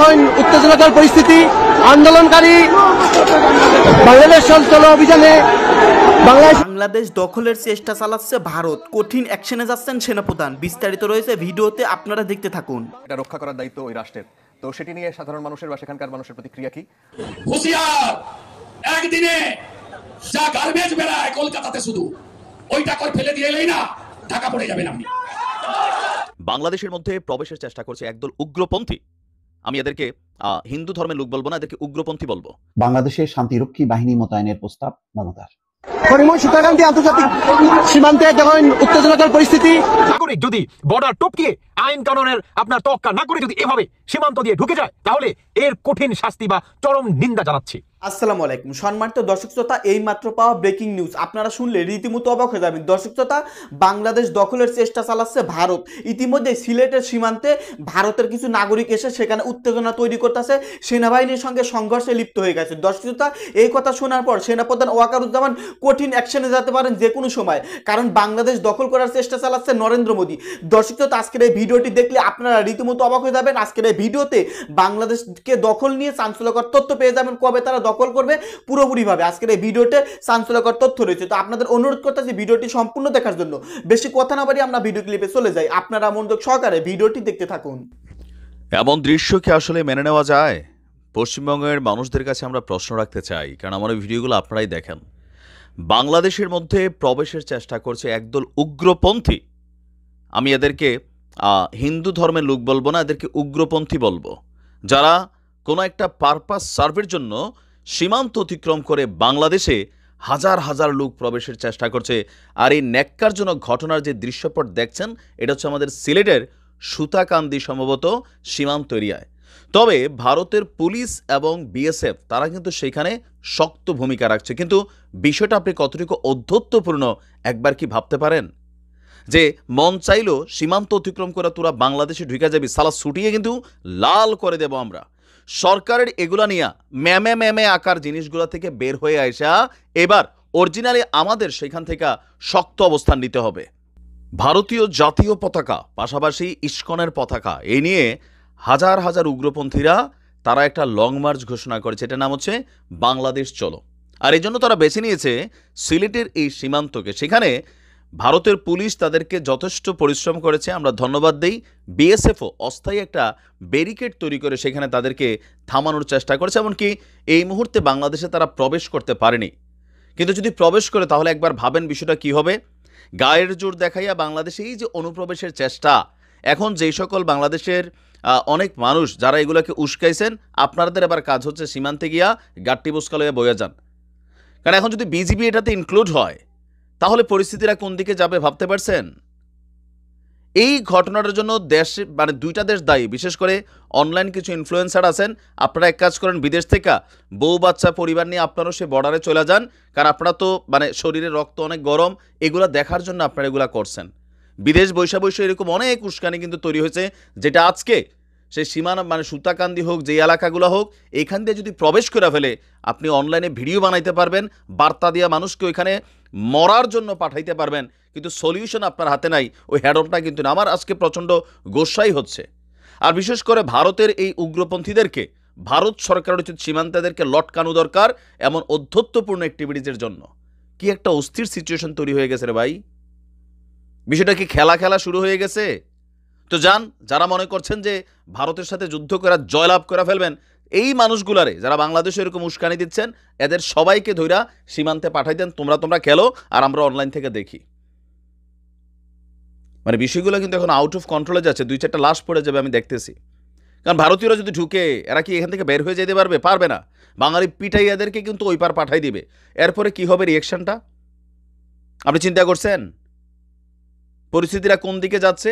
যখন উত্তেজনাকর পরিস্থিতি, আন্দোলনকারী বাংলাদেশ চলো অভিযানে বাংলাদেশ দখলের চেষ্টা চালাচ্ছে ভারত, কঠিন অ্যাকশনে যাচ্ছেন সেনাপ্রধান। বিস্তারিত রয়েছে ভিডিওতে, আপনারা দেখতে থাকুন। এটা রক্ষা করার দায়িত্ব ওই রাষ্ট্রের। তো সেটি নিয়ে সাধারণ মানুষের বা সেখানকার মানুষের প্রতিক্রিয়া কি? হুঁশিয়ার, একদিনে যা গার্বেজ বেড়ায় কলকাতাতে শুধু ওইটা করে ফেলে দিয়ে এলেই না ঢাকা পড়ে যাবেন আপনি। বাংলাদেশের মধ্যে প্রবেশের চেষ্টা করছে একদল উগ্রপন্থী। আমি এদেরকে হিন্দু ধর্মের লোক বলবো না, এদেরকে উগ্রপন্থী বলবো। বাংলাদেশের শান্তিরক্ষী বাহিনী মোতায়েনের প্রস্তাব মমতার। সীতাকান্তি আন্তর্জাতিক সীমান্তে যখন উত্তেজনাকর পরিস্থিতি, নাগরিক যদি বর্ডার টপকিয়ে আইন কানুনের আপনার তোয়াক্কা না করে যদি এভাবে সীমান্ত দিয়ে ঢুকে যায়, তাহলে এর কঠিন শাস্তি বা চরম নিন্দা জানাচ্ছি। আসসালামু আলাইকুম সম্মানিত দর্শক শ্রোতা, এই মাত্র পাওয়া ব্রেকিং নিউজ আপনারা শুনলে রীতিমতো অবাক হয়ে যাবেন। দর্শক শ্রোতা, বাংলাদেশ দখলের চেষ্টা চালাচ্ছে ভারত। ইতিমধ্যে সিলেটের সীমান্তে ভারতের কিছু নাগরিক এসে সেখানে উত্তেজনা তৈরি করতেছে, সেনাবাহিনীর সঙ্গে সংঘর্ষে লিপ্ত হয়ে গেছে। দর্শক শ্রোতা, এই কথা শোনার পর সেনাপ্রধান ওয়াকারুজ্জামান কঠিন অ্যাকশনে যেতে পারেন যে কোনো সময়, কারণ বাংলাদেশ দখল করার চেষ্টা চালাচ্ছে নরেন্দ্র মোদী। দর্শক শ্রোতা, আজকের এই ভিডিওটি দেখলে আপনারা রীতিমতো অবাক হয়ে যাবেন। আজকের এই ভিডিওতে বাংলাদেশকে দখল নিয়ে চাঞ্চল্যকর তথ্য পেয়ে যাবেন, কবে তারা দখল করবে পুরোপুরিভাবে। আজকের এই ভিডিওতে চাঞ্চল্যকর তথ্য রয়েছে। তো আপনাদের অনুরোধ করতেছি ভিডিওটি সম্পূর্ণ দেখার জন্য। বেশি কথা না বাড়িয়ে আমরা ভিডিও ক্লিপে চলে যাই, আপনারা মনোযোগ সহকারে ভিডিওটি দেখতে থাকুন। এমন দৃশ্য কি আসলে মেনে নেওয়া যায়? পশ্চিমবঙ্গের মানুষদের কাছে আমরা প্রশ্ন রাখতে চাই, কারণ আমার এই ভিডিওগুলো আপনারাই দেখেন। বাংলাদেশের মধ্যে প্রবেশের চেষ্টা করছে একদল উগ্রপন্থী। আমি এদেরকে হিন্দু ধর্মের লোক বলবো না, এদেরকে উগ্রপন্থী বলবো, যারা কোনো একটা পারপাস সার্ভের জন্য সীমান্ত অতিক্রম করে বাংলাদেশে হাজার হাজার লোক প্রবেশের চেষ্টা করছে। আর এই ন্যাক্কারজনক ঘটনার যে দৃশ্যপট দেখছেন, এটা হচ্ছে আমাদের সিলেটের সুতাকান্দি সম্ভবত সীমান্ত এরিয়ায়। তবে ভারতের পুলিশ এবং বিএসএফ তারা কিন্তু সেখানে শক্ত ভূমিকা রাখছে। কিন্তু বিষয়টা আপনি কতটুকু অধ্যত্বপূর্ণ একবার কি ভাবতে পারেন? যে মন চাইলো সীমান্ত অতিক্রম করে তোরা বাংলাদেশে ঢুকে যাবি, সালা ছুটিয়ে কিন্তু লাল করে দেব আমরা। সরকারের এগুলা নিয়ে ম্যামে ম্যামে আকার জিনিসগুলো থেকে বের হয়ে আসা, এবার অরিজিনালি আমাদের সেখান থেকে শক্ত অবস্থান নিতে হবে। ভারতীয় জাতীয় পতাকা পাশাপাশি ইস্কনের পতাকা এই নিয়ে হাজার হাজার উগ্রপন্থীরা তারা একটা লং মার্চ ঘোষণা করেছে, এটার নাম হচ্ছে বাংলাদেশ চলো। আর এই জন্য তারা বেছে নিয়েছে সিলেটের এই সীমান্তকে। সেখানে ভারতের পুলিশ তাদেরকে যথেষ্ট পরিশ্রম করেছে, আমরা ধন্যবাদ দিই। বিএসএফও অস্থায়ী একটা ব্যারিকেড তৈরি করে সেখানে তাদেরকে থামানোর চেষ্টা করেছে। এমনকি এই মুহূর্তে বাংলাদেশে তারা প্রবেশ করতে পারেনি, কিন্তু যদি প্রবেশ করে তাহলে একবার ভাবেন বিষয়টা কি হবে। গায়ের জোর দেখাইয়া বাংলাদেশে এই যে অনুপ্রবেশের চেষ্টা, এখন যেই সকল বাংলাদেশের অনেক মানুষ যারা এগুলোকে উস্কাইছেন, আপনাদের এবার কাজ হচ্ছে সীমান্তে গিয়া গাট্টি বুসকা লইয়া বইয়া যান। কারণ এখন যদি বিজিবি এটাতে ইনক্লুড হয় তাহলে পরিস্থিতিটা কোন দিকে যাবে ভাবতে পারছেন? এই ঘটনাটার জন্য দেশ মানে দুইটা দেশ দায়ী। বিশেষ করে অনলাইন কিছু ইনফ্লুয়েন্সার আছেন, আপনারা এক কাজ করেন, বিদেশ থেকে বউ বাচ্চা পরিবার নিয়ে আপনারাও সে বর্ডারে চলে যান, কারণ আপনারা তো মানে শরীরে রক্ত অনেক গরম, এগুলা দেখার জন্য আপনারা এগুলা করছেন। বিদেশ বৈশা বৈশা এরকম অনেক উস্কানি কিন্তু তৈরি হয়েছে, যেটা আজকে সেই সীমানা মানে সুতাকান্দি হোক, যে এলাকাগুলো হোক, এখান দিয়ে যদি প্রবেশ করে ফেলে আপনি অনলাইনে ভিডিও বানাইতে পারবেন, বার্তা দিয়া মানুষকে ওইখানে মরার জন্য পাঠাইতে পারবেন, কিন্তু সলিউশন আপনার হাতে নাই, ওই হ্যাডনটা কিন্তু না। আমার আজকে প্রচণ্ড গোসাই হচ্ছে। আর বিশেষ করে ভারতের এই উগ্রপন্থীদেরকে ভারত সরকারের উচিত সীমান্তেদেরকে লটকানো দরকার এমন অধ্যত্বপূর্ণ অ্যাক্টিভিটিজের জন্য। কি একটা অস্থির সিচুয়েশন তৈরি হয়ে গেছে রে ভাই, বিষয়টা কি খেলা খেলা শুরু হয়ে গেছে? তো যান, যারা মনে করছেন যে ভারতের সাথে যুদ্ধ করা জয়লাভ করে ফেলবেন, এই মানুষগুলারে যারা বাংলাদেশে এরকম উস্কানি দিচ্ছেন, এদের সবাইকে ধইরা সীমান্তে পাঠাই দেন, তোমরা খেলো আর আমরা অনলাইন থেকে দেখি। মানে বিষয়গুলো কিন্তু এখন আউট অফ কন্ট্রোলে যাচ্ছে, 2-4টা লাশ পড়ে যাবে আমি দেখতেছি। কারণ ভারতীয়রা যদি ঢুকে, এরা কি এখান থেকে বের হয়ে যেতে পারবে? পারবে না। বাঙালি পিঠাই এদেরকে কিন্তু ওই পার পাঠাই দিবে। এরপরে কি হবে রিয়েকশনটা আপনি চিন্তা করছেন? পরিস্থিতিটা কোন দিকে যাচ্ছে?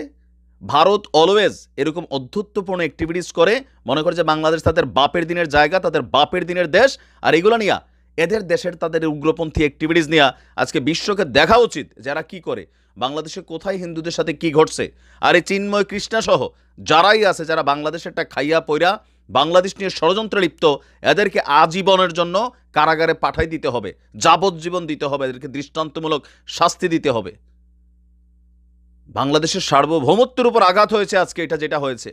ভারত অলওয়েজ এরকম অধ্যত্বপূর্ণ অ্যাক্টিভিটিস করে, মনে করে যে বাংলাদেশ তাদের বাপের দিনের জায়গা, তাদের বাপের দিনের দেশ। আর এগুলো নিয়ে এদের দেশের তাদের উগ্রপন্থী অ্যাক্টিভিটিস নিয়ে আজকে বিশ্বকে দেখা উচিত যারা কি করে, বাংলাদেশে কোথায় হিন্দুদের সাথে কি ঘটছে। আর এই চিন্ময় কৃষ্ণা সহ যারাই আছে, যারা বাংলাদেশেরটা খাইয়া পইরা বাংলাদেশ নিয়ে ষড়যন্ত্রে লিপ্ত, এদেরকে আজীবনের জন্য কারাগারে পাঠাই দিতে হবে, যাবজ্জীবন দিতে হবে, এদেরকে দৃষ্টান্তমূলক শাস্তি দিতে হবে। বাংলাদেশের সার্বভৌমত্বের উপর আঘাত হয়েছে আজকে এটা যেটা হয়েছে।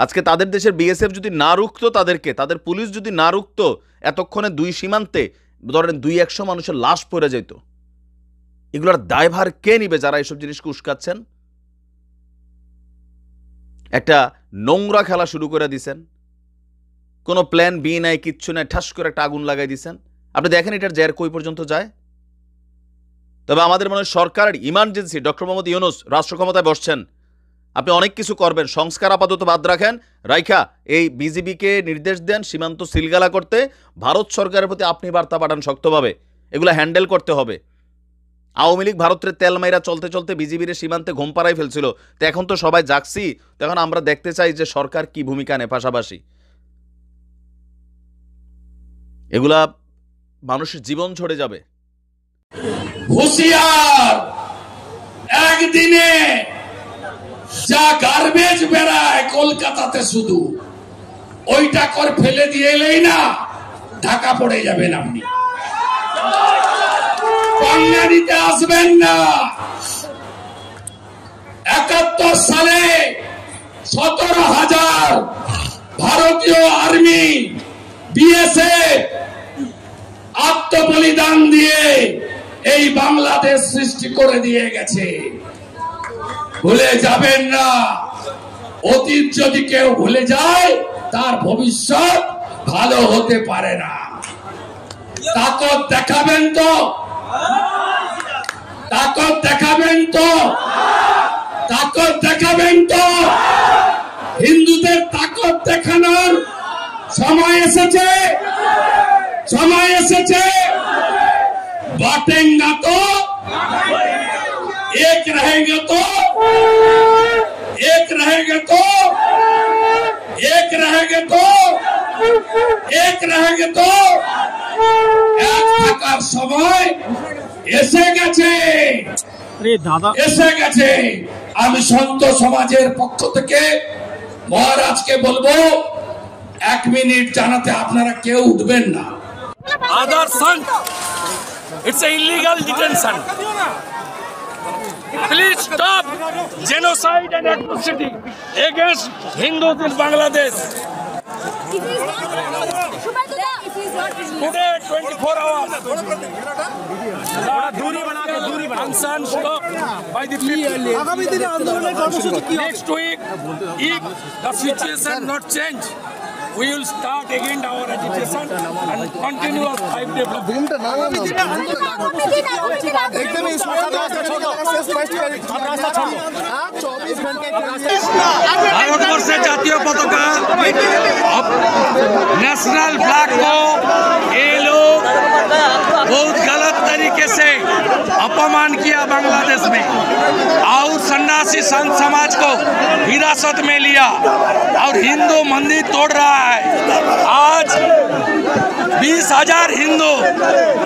আজকে তাদের দেশের বিএসএফ যদি না রুখতো তাদেরকে, তাদের পুলিশ যদি না রুখতো, এতক্ষণে দুই সীমান্তে ধরেন 200-100 মানুষের লাশ পড়ে যেত। এগুলোর দায়ভার কে নিবে যারা এসব জিনিসকে উস্কাচ্ছেন? একটা নোংরা খেলা শুরু করে দিছেন, কোনো প্ল্যান বি নাই, কিচ্ছু নাই, ঠাস করে একটা আগুন লাগাই দিছেন। আপনি দেখেন এটার জের কই পর্যন্ত যায়। তবে আমাদের মনে হয় সরকারের ইমার্জেন্সি, ডক্টর মোহাম্মদ ইউনূস রাষ্ট্র ক্ষমতায় বসছেন, আপনি অনেক কিছু করবেন, সংস্কার আপাতত বাদ রাখেন, রাইখা এই বিজিবিকে নির্দেশ দেন সীমান্ত সিলগালা করতে। ভারত সরকারের প্রতি আপনি বার্তা পাঠান শক্তভাবে, এগুলো হ্যান্ডেল করতে হবে। আওয়ামী লীগ ভারতের তেল মাইরা চলতে চলতে বিজিবির সীমান্তে ঘুম পাড়াই ফেলছিল, তো এখন তো সবাই জাগছি, তো এখন আমরা দেখতে চাই যে সরকার কি ভূমিকা নেয়। পাশাপাশি এগুলা মানুষের জীবন ঝরে যাবে। হুঁশিয়ার, একদিনে যা গার্বেজ বেড়ায় কলকাতাতে শুধু ওইটা কর ফেলে দিয়ে এলেই না ঢাকা পড়ে যাবেন আপনি। পাঙ্গা নিতে আসবেন না। 71 সালে 17,000 ভারতীয় আর্মি বিএসএফ আত্মবলিদান দিয়ে এই বাংলাদেশ সৃষ্টি করে দিয়ে গেছে, ভুলে যাবেন না। অতীত যদি কেউ ভুলে যায় তার ভবিষ্যৎ ভালো হতে পারে না। তাকত দেখাবেন তো, তাকত দেখাবেন তো, তাকত দেখাবেন তো। হিন্দুদের তাকত দেখানোর সময় এসেছে, সময় এসেছে। बांटेंगे तो एक रहेंगे तो, एक रहेंगे तो, एक रहेंगे तो, एक रहेंगे तो এক থাকার সময় এসে গেছে, এসে গেছে। আমি সন্ত সমাজের পক্ষ থেকে মহারাজকে বলবো 1 মিনিট জানাতে আপনারা কেউ উঠবেন না। Other son, it's an illegal detention. Please stop genocide and atrocity against Hindus in Bangladesh. Today, 24 hours. Unsan stopped by the people. Next week, if the situation not change, we will start again our agitation and continue our 5-day block. ভারতবর্ষের জাতীয় পতাকা national flag को ये लोग बहुत गलत तरीके से अपमान किया बांग्लादेश में, और सन्यासी संत समाज को हिरासत में लिया और हिंदू मंदिर तोड़ रहा है। आज 20,000 हिंदू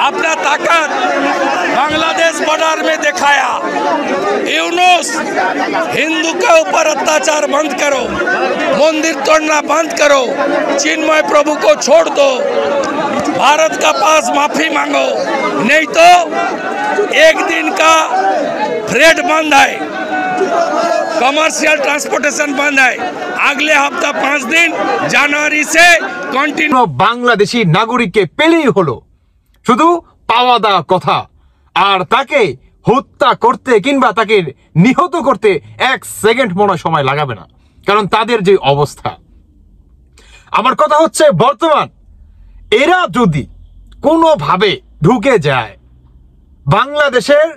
अपना ताकत बांग्लादेश बॉर्डर में दिखाया। यूनुस, हिंदू के ऊपर अत्याचार बंद करो, मंदिर तोड़ना बंद करो, चिन्मय प्रभु को छोड़ दो, भारत का पास माफी मांगो, नहीं तो एक दिन का फ्रेट बंद है, कमर्शियल ट्रांसपोर्टेशन बंद है। अगले हफ्ता 5 दिन जनवरी से कंटिन्यू বাংলাদেশি নাগরিককে পেলেই হলো শুধু পাওয়া দেওয়া কথা, আর তাকে হত্যা করতে কিংবা তাকে নিহত করতে 1 সেকেন্ড মনে সময় লাগাবে না, কারণ তাদের যে অবস্থা। আমার কথা হচ্ছে বর্তমান এরা যদি কোনোভাবে ঢুকে যায়, বাংলাদেশের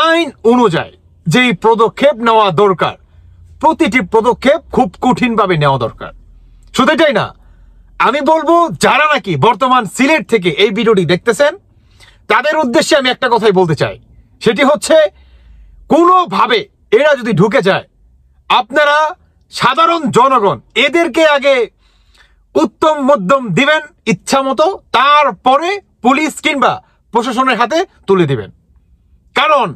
আইন অনুযায়ী যেই পদক্ষেপ নেওয়া দরকার, প্রতিটি পদক্ষেপ খুব কঠিনভাবে নেওয়া দরকার। শুধু এটাই না, আমি বলবো যারা নাকি বর্তমান সিলেট থেকে এই ভিডিওটি দেখতেছেন তাদের উদ্দেশ্যে আমি একটা কথাই বলতে চাই, সেটি হচ্ছে কোনোভাবে এরা যদি ঢুকে যায়, আপনারা সাধারণ জনগণ এদেরকে আগে উত্তম মধ্যম দিবেন ইচ্ছা মতো, তারপরে পুলিশ কিংবা প্রশাসনের হাতে তুলে দিবেন। কারণ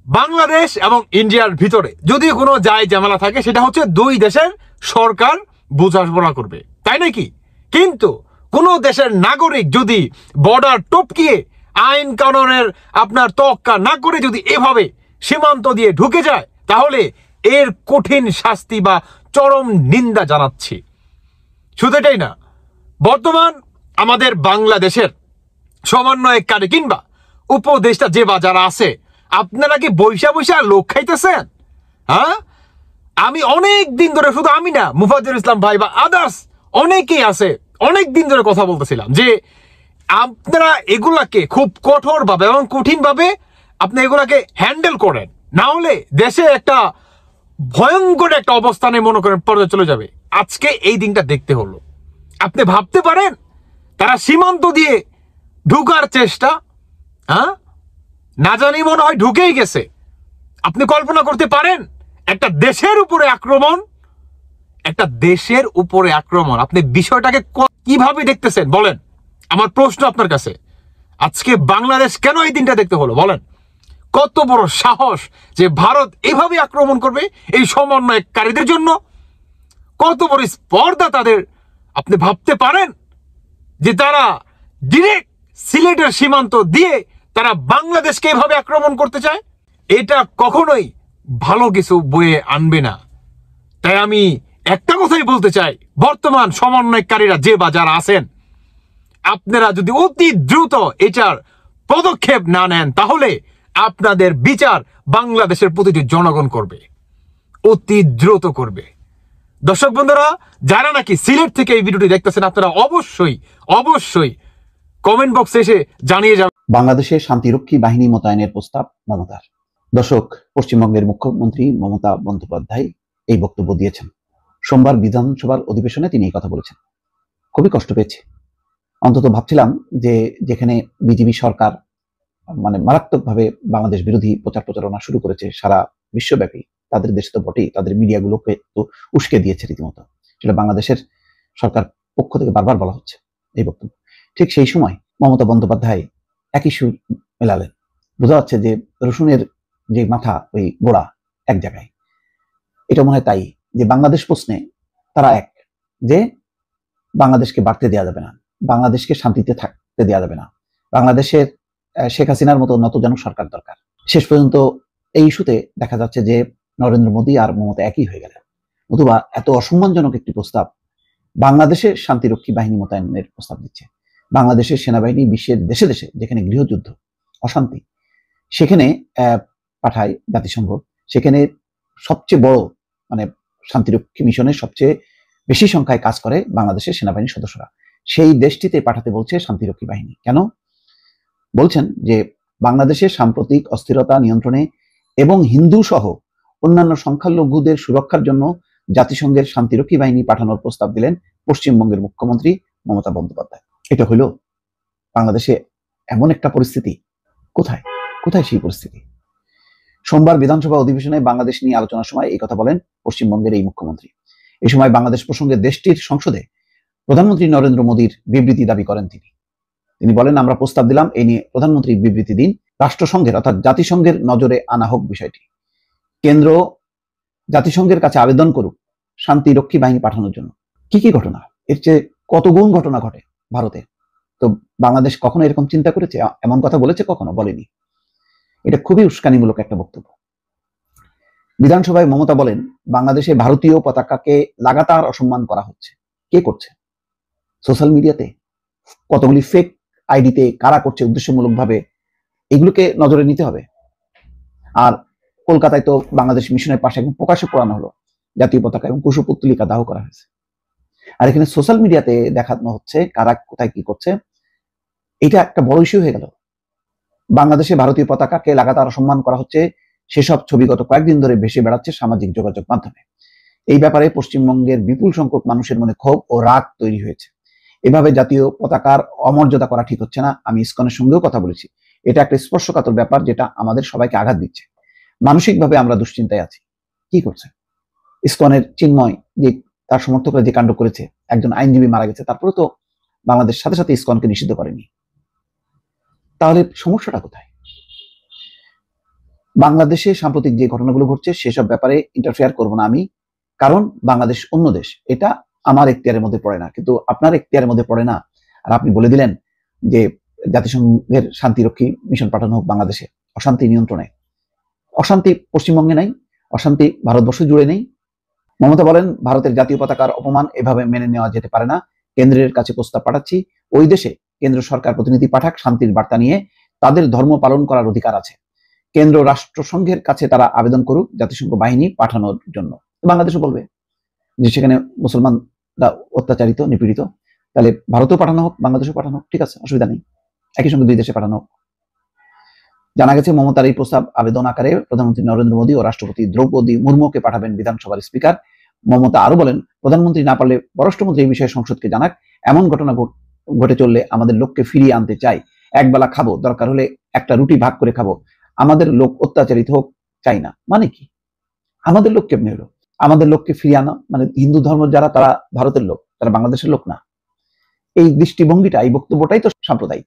বাংলাদেশ এবং ইন্ডিয়ার ভিতরে যদি কোনো যায় ঝামেলা থাকে, সেটা হচ্ছে 2 দেশের সরকার বোঝাপড়া করবে, তাই নাকি? কিন্তু কোনো দেশের নাগরিক যদি বর্ডার টপকিয়ে আইন কানুনের আপনার তোয়াক্কা না করে যদি এভাবে সীমান্ত দিয়ে ঢুকে যায়, তাহলে এর কঠিন শাস্তি বা চরম নিন্দা জানাচ্ছি। শুধু এটাই না, বর্তমান আমাদের বাংলাদেশের সমন্বয়কারী কিংবা উপদেষ্টা যে বাজার আছে, আপনারা কি বৈশা বৈশা লোক খাইতেছেন? হ্যাঁ, আমি অনেক দিন ধরে, শুধু আমি না, মুফাজ্জল ইসলাম ভাই বা আদার্স অনেকেই আছে, অনেক দিন ধরে কথা বলতেছিলাম যে আপনারা এগুলাকে খুব কঠোরভাবে এবং কঠিনভাবে আপনি এগুলাকে হ্যান্ডেল করেন, না হলে দেশে একটা ভয়ঙ্কর একটা অবস্থানে মনে করেন পর্যায়ে চলে যাবে। আজকে এই দিনটা দেখতে হলো। আপনি ভাবতে পারেন তারা সীমান্ত দিয়ে ঢুকার চেষ্টা, হ্যাঁ, না জানি মনে হয় ঢুকেই গেছে। আপনি কল্পনা করতে পারেন একটা দেশের উপরে আক্রমণ, একটা দেশের উপরে আক্রমণ, আপনি বিষয়টাকে কিভাবে দেখতেছেন বলেন? আমার প্রশ্ন আপনার কাছে, আজকে বাংলাদেশ কেন এই দিনটা দেখতে হলো বলেন? কত বড় সাহস যে ভারত এইভাবে আক্রমণ করবে এই সমন্বয়কারীদের জন্য? কত বড় স্পর্ধা তাদের! আপনি ভাবতে পারেন যে তারা ডিরেক্ট সিলেটের সীমান্ত দিয়ে তারা বাংলাদেশকে এভাবে আক্রমণ করতে চায়? এটা কখনোই ভালো কিছু বয়ে আনবে না। তাই আমি একটা কথাই বলতে চাই, বর্তমান সমন্বয়কারীরা যে বাজার আছেন, আপনারা যদি অতি দ্রুত এটার পদক্ষেপ না নেন, তাহলে আপনাদের বিচার বাংলাদেশের প্রতিটি জনগণ করবে, অতি দ্রুত করবে। দর্শক বন্ধুরা, যারা নাকি সিলেট থেকে এই ভিডিওটি দেখতেছেন, আপনারা অবশ্যই অবশ্যই কমেন্ট বক্সে এসে জানিয়ে যাবেন। বাংলাদেশে শান্তিরক্ষী বাহিনী মোতায়েনের প্রস্তাব মমতার। দর্শক, পশ্চিমবঙ্গের মুখ্যমন্ত্রী মমতা বন্দ্যোপাধ্যায় এই বক্তব্য দিয়েছেন। সোমবার বিধানসভার অধিবেশনে তিনি এই কথা বলেছেন। খুবই কষ্ট পেয়েছি। অন্তত ভাবছিলাম যে যেখানে বিজেপি সরকার মারাত্মকভাবে বাংলাদেশ বিরোধী প্রচার প্রচারণা শুরু করেছে সারা বিশ্বব্যাপী, তাদের দেশে তো বটেই, তাদের মিডিয়াগুলোকে তো উস্কে দিয়েছে রীতিমতো, সেটা বাংলাদেশের সরকার পক্ষ থেকে বারবার বলা হচ্ছে এই বক্তব্য। ঠিক সেই সময় মমতা বন্দ্যোপাধ্যায় একই সুর মেলালেন। বোঝা যাচ্ছে যে রসুনের যে মাথা, ওই গোড়া এক জায়গায়। এটা মনে হয় তাই যে বাংলাদেশ প্রশ্নে তারা এক, যে বাংলাদেশকে বাড়তে দেওয়া যাবে না, বাংলাদেশকে শান্তিতে থাকতে দেওয়া যাবে না, বাংলাদেশের শেখ হাসিনার মতো নতজানু সরকার দরকার। শেষ পর্যন্ত এই ইস্যুতে দেখা যাচ্ছে যে নরেন্দ্র মোদী আর মমতা একই হয়ে গেলেন। নতুবা এত অসম্মানজনক একটি প্রস্তাব, বাংলাদেশে শান্তিরক্ষী বাহিনী মোতায়েনের প্রস্তাব দিচ্ছে। বাংলাদেশের সেনাবাহিনী বিশ্বের দেশে দেশে যেখানে গৃহযুদ্ধ, অশান্তি, সেখানে পাঠায় জাতিসংঘ, সেখানে সবচেয়ে বড় শান্তিরক্ষী মিশনের সবচেয়ে বেশি সংখ্যায় কাজ করে বাংলাদেশের সেনাবাহিনীর সদস্যরা। সেই দেশটিতে পাঠাতে বলছে শান্তিরক্ষী বাহিনী। কেন বলছেন? যে বাংলাদেশের সাম্প্রতিক অস্থিরতা নিয়ন্ত্রণে এবং হিন্দু সহ অন্যান্য সংখ্যালঘুদের সুরক্ষার জন্য জাতিসংঘের শান্তিরক্ষী বাহিনী পাঠানোর প্রস্তাব দিলেন পশ্চিমবঙ্গের মুখ্যমন্ত্রী মমতা বন্দ্যোপাধ্যায়। এটা হইল বাংলাদেশে এমন একটা পরিস্থিতি, কোথায় কোথায় সেই পরিস্থিতি? সোমবার বিধানসভা অধিবেশনে বাংলাদেশ নিয়ে আলোচনার সময় এই কথা বলেন পশ্চিমবঙ্গের এই মুখ্যমন্ত্রী। এই সময় বাংলাদেশ প্রসঙ্গে দেশটির সংসদে প্রধানমন্ত্রী নরেন্দ্র মোদীর বিবৃতি দাবি করেন তিনি বলেন, আমরা প্রস্তাব দিলাম এই নিয়ে প্রধানমন্ত্রী বিবৃতি দিন, রাষ্ট্রসংঘের অর্থাৎ জাতিসংঘের নজরে আনা হোক বিষয়টি, কেন্দ্র জাতিসংঘের কাছে আবেদন করুক শান্তিরক্ষী বাহিনী পাঠানোর জন্য। কি কি ঘটনা, এর চেয়ে কত গুণ ঘটনা ঘটে ভারতে। তো বাংলাদেশ কখনো এরকম চিন্তা করেছে, এমন কথা বলেছে? কখনো বলেনি। এটা খুবই উস্কানিমূলক একটা বক্তব্য। বিধানসভায় মমতা বলেন, বাংলাদেশে ভারতীয় পতাকাকে লাগাতার অসম্মান করা হচ্ছে। কে করছে? সোশ্যাল মিডিয়াতে কতগুলি ফেক আইডিতে কারা করছে উদ্দেশ্যমূলকভাবে, এগুলোকে নজরে নিতে হবে। আর কলকাতায় তো বাংলাদেশ মিশনের পাশে একদম প্রকাশ্যে পোড়ানো হলো জাতীয় পতাকা এবং কুশপুত্তলিকা দাহ করা হয়েছে। আর এখানে সোশ্যাল মিডিয়াতে দেখানো হচ্ছে কারা কোথায় কি করছে। এটা একটা বড় ইস্যু হয়ে গেল। বাংলাদেশে ভারতীয় পতাকাকে লাগাতার অসম্মান করা হচ্ছে, সেসব ছবি গত কয়েকদিন ধরে ভেসে বেড়াচ্ছে সামাজিক যোগাযোগ মাধ্যমে। এই ব্যাপারে পশ্চিমবঙ্গের বিপুল সংখ্যক মানুষের মনে ক্ষোভ ও রাগ তৈরি হয়েছে। এভাবে জাতীয় পতাকার অমর্যাদা করা ঠিক হচ্ছে না। আমি ইসকনের সঙ্গেও কথা বলেছি, এটা একটা স্পর্শকাতর ব্যাপার যেটা আমাদের সবাইকে আঘাত দিচ্ছে। মানসিকভাবে আমরা দুশ্চিন্তায় আছি। কি করছে ইসকনের চিন্ময়, যে তার সমর্থকরা যে কাণ্ড করেছে, একজন আইনজীবী মারা গেছে, তারপরে তো বাংলাদেশ সাথে সাথে ইসকনকে নিষিদ্ধ করেনি। তাহলে সমস্যাটা কোথায়? বাংলাদেশে সাম্প্রতিক যে ঘটনাগুলো ঘটছে সেসব ব্যাপারে ইন্টারফেয়ার করব না আমি, কারণ বাংলাদেশ অন্য দেশ, এটা আমার এখতিয়ারের মধ্যে পড়ে না। কিন্তু আপনার এখতিয়ারের মধ্যে পড়ে না, আর আপনি বলে দিলেন যে জাতিসংঘের শান্তিরক্ষী মিশন পাঠানো হোক বাংলাদেশে অশান্তি নিয়ন্ত্রণে। অশান্তি পশ্চিমবঙ্গে নাই, অশান্তি ভারতবর্ষ জুড়ে নেই, মমতা বলেন, ভারতের জাতীয় পতাকার অপমান এভাবে মেনে নেওয়া যেতে পারে না। কেন্দ্রের কাছে প্রস্তাব পাঠাচ্ছি, ওই দেশে কেন্দ্র সরকার প্রতিনিধি পাঠাক, শান্তির বার্তা নিয়ে। তাদের ধর্ম পালন করার অধিকার আছে। কেন্দ্র রাষ্ট্রসংঘের কাছে তারা আবেদন করুক জাতিসংঘ বাহিনী পাঠানোর জন্য। বাংলাদেশও বলবে যে সেখানে মুসলমানরা অত্যাচারিত, নিপীড়িত, তাহলে ভারতেও পাঠানো হোক, বাংলাদেশেও পাঠানো হোক, ঠিক আছে, অসুবিধা নেই, একই সঙ্গে দুই দেশে পাঠানো হোক। জানা গেছে মমতার এই প্রস্তাব আবেদন আকারে প্রধানমন্ত্রী নরেন্দ্র মোদী ও রাষ্ট্রপতি দ্রৌপদী মুর্মুকে পাঠাবেন বিধানসভার স্পিকার। মমতা আরো বলেন, প্রধানমন্ত্রী না পারলে পররাষ্ট্রমন্ত্রী এই বিষয়ে সংসদকে জানাক। এমন ঘটনা ঘটে চললে আমাদের লোককে ফিরিয়ে আনতে চাই। একবেলা খাবো, দরকার হলে একটা রুটি ভাগ করে খাবো, আমাদের লোক অত্যাচারিত হোক চাই না। মানে কি? আমাদের লোক কেমনে হলো? আমাদের লোককে ফিরিয়ে আনা মানে হিন্দু ধর্ম যারা, তারা ভারতের লোক, তারা বাংলাদেশের লোক না। এই দৃষ্টিভঙ্গিটা, এই বক্তব্যটাই তো সাম্প্রদায়িক।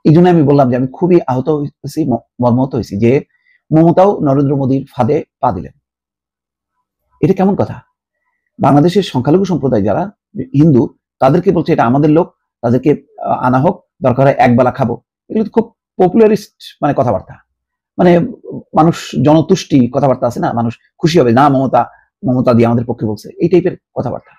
এই জন্য আমি বললাম যে আমি খুবই আহত হয়েছি, মর্মাহত হয়েছি যে মমতাও নরেন্দ্র মোদীর ফাঁদে পা দিলেন। এটা কেমন কথা? বাংলাদেশের সংখ্যালঘু সম্প্রদায় যারা হিন্দু, তাদেরকে বলছে এটা আমাদের লোক, তাদেরকে আনা হোক, দরকার হয় একবেলা খাবো। এগুলো খুব পপুলারিস্ট মানে কথাবার্তা, মানে মানুষ জনতুষ্টি কথাবার্তা আছে না, মানুষ খুশি হবে না মমতা দিয়ে আমাদের পক্ষে বলছে, এই টাইপের কথাবার্তা।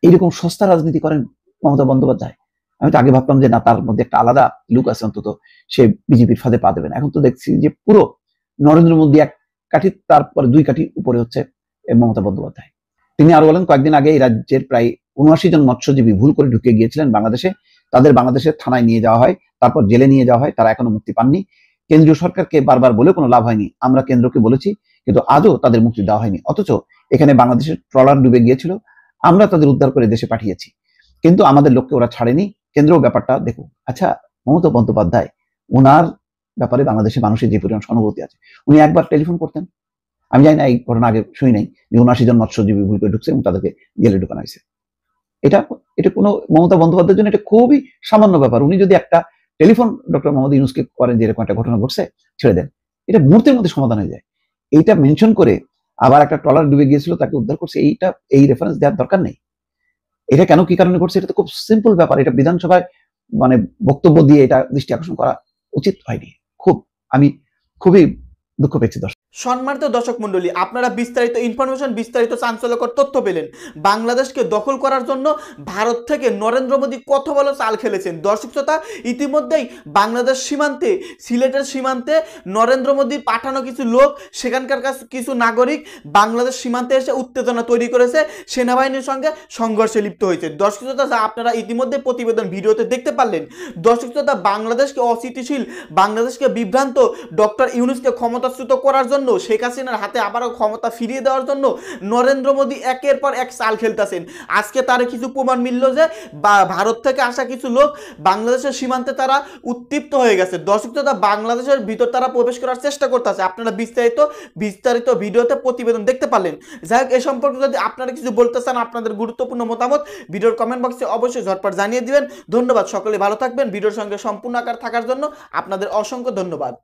এইরকম সস্তা রাজনীতি করেন মমতা বন্দ্যোপাধ্যায়। আমি তো আগে ভাবতাম যে না, তার মধ্যে একটা আলাদা লুক আছে, অন্তত সে বিজেপির ফাঁদে পা দেবেন। এখন তো দেখছি যে পুরো নরেন্দ্র মোদী এক কাঠি, তারপরে দুই কাঠি উপরে হচ্ছে মমতা বন্দ্যোপাধ্যায়। তিনি আরো বলেন, কয়েকদিন আগে এই রাজ্যের প্রায় ৭৯ জন মৎস্যজীবী ভুল করে ঢুকে গিয়েছিলেন বাংলাদেশে। তাদের বাংলাদেশের থানায় নিয়ে যাওয়া হয়, তারপর জেলে নিয়ে যাওয়া হয়, তারা এখনো মুক্তি পাননি। কেন্দ্রীয় সরকারকে বারবার বলে কোনো লাভ হয়নি। আমরা কেন্দ্রকে বলেছি, কিন্তু আজও তাদের মুক্তি দেওয়া হয়নি। অথচ এখানে বাংলাদেশের ট্রলার ডুবে গিয়েছিল, আমরা তাদের উদ্ধার করে দেশে পাঠিয়েছি, কিন্তু আমাদের লোককে ওরা ছাড়েনি। কেন্দ্র ব্যাপারটা দেখুক। আচ্ছা, মমতা বন্দ্যোপাধ্যায়, ওনার ব্যাপারে বাংলাদেশের মানুষের যে পরিমাণ সহানুভূতি আছে, উনি একবার টেলিফোন করতেন। আমি জানি না, এই ঘটনা আগে শুনি নাই যে ৭৯ জন মৎস্যজীবী ভুল করে ঢুকছে এবং তাদেরকে জেলে ঢুকানো হয়েছে। এটা কোনো মমতা বন্দ্যোপাধ্যায়ের জন্য এটা খুবই সামান্য ব্যাপার। উনি যদি একটা টেলিফোন ডক্টর মোহাম্মদ ইউনূসকে করেন যে এরকম একটা ঘটনা ঘটছে, ছেড়ে দেন, এটা মুহূর্তের মধ্যে সমাধান হয়ে যায়। এইটা মেনশন করে আবার একটা ট্রলার ডুবে গিয়েছিল, তাকে উদ্ধার করছে, এই রেফারেন্স দেওয়ার দরকার নেই। এটা কেন, কি কারণে করছে, এটা তো খুব সিম্পল ব্যাপার। এটা বিধানসভায় মানে বক্তব্য দিয়ে এটা দৃষ্টি আকর্ষণ করা উচিত হয়নি। আমি খুবই দুঃখ পেয়েছি। সম্মানিত দর্শক মণ্ডলী, আপনারা বিস্তারিত ইনফরমেশন, বিস্তারিত চাঞ্চল্যকর তথ্য পেলেন। বাংলাদেশকে দখল করার জন্য ভারত থেকে নরেন্দ্র মোদী কত বড় চাল খেলেছেন। দর্শক শ্রোতা, ইতিমধ্যেই বাংলাদেশ সীমান্তে, সিলেটের সীমান্তে নরেন্দ্র মোদীর পাঠানো কিছু লোক, সেখানকার কিছু নাগরিক বাংলাদেশ সীমান্তে এসে উত্তেজনা তৈরি করেছে, সেনাবাহিনীর সঙ্গে সংঘর্ষে লিপ্ত হয়েছে। দর্শক শ্রোতা, যা আপনারা ইতিমধ্যে প্রতিবেদন ভিডিওতে দেখতে পারলেন। দর্শক শ্রোতা, বাংলাদেশকে অস্থিতিশীল, বাংলাদেশকে বিভ্রান্ত, ডক্টর ইউনূসকে ক্ষমতাচ্যুত করার জন্য, শেখ হাসিনার হাতে আবারও ক্ষমতা ফিরিয়ে দেওয়ার জন্য নরেন্দ্র মোদী একের পর এক চাল খেলতেছেন। আজকে তার কিছু প্রমাণ মিলল যে ভারত থেকে আসা কিছু লোক বাংলাদেশের সীমান্তে তারা উত্তপ্ত হয়ে গেছে। দর্শক শ্রোতা, বাংলাদেশের ভিতর তারা প্রবেশ করার চেষ্টা করতেছে। আপনারা বিস্তারিত ভিডিওতে প্রতিবেদন দেখতে পারলেন। যাই হোক, এ সম্পর্কে যদি আপনারা কিছু বলতে চান, আপনাদের গুরুত্বপূর্ণ মতামত ভিডিওর কমেন্ট বক্সে অবশ্যই ঝটপট জানিয়ে দিবেন। ধন্যবাদ, সকলে ভালো থাকবেন। ভিডিওর সঙ্গে সম্পূর্ণ আকার থাকার জন্য আপনাদের অসংখ্য ধন্যবাদ।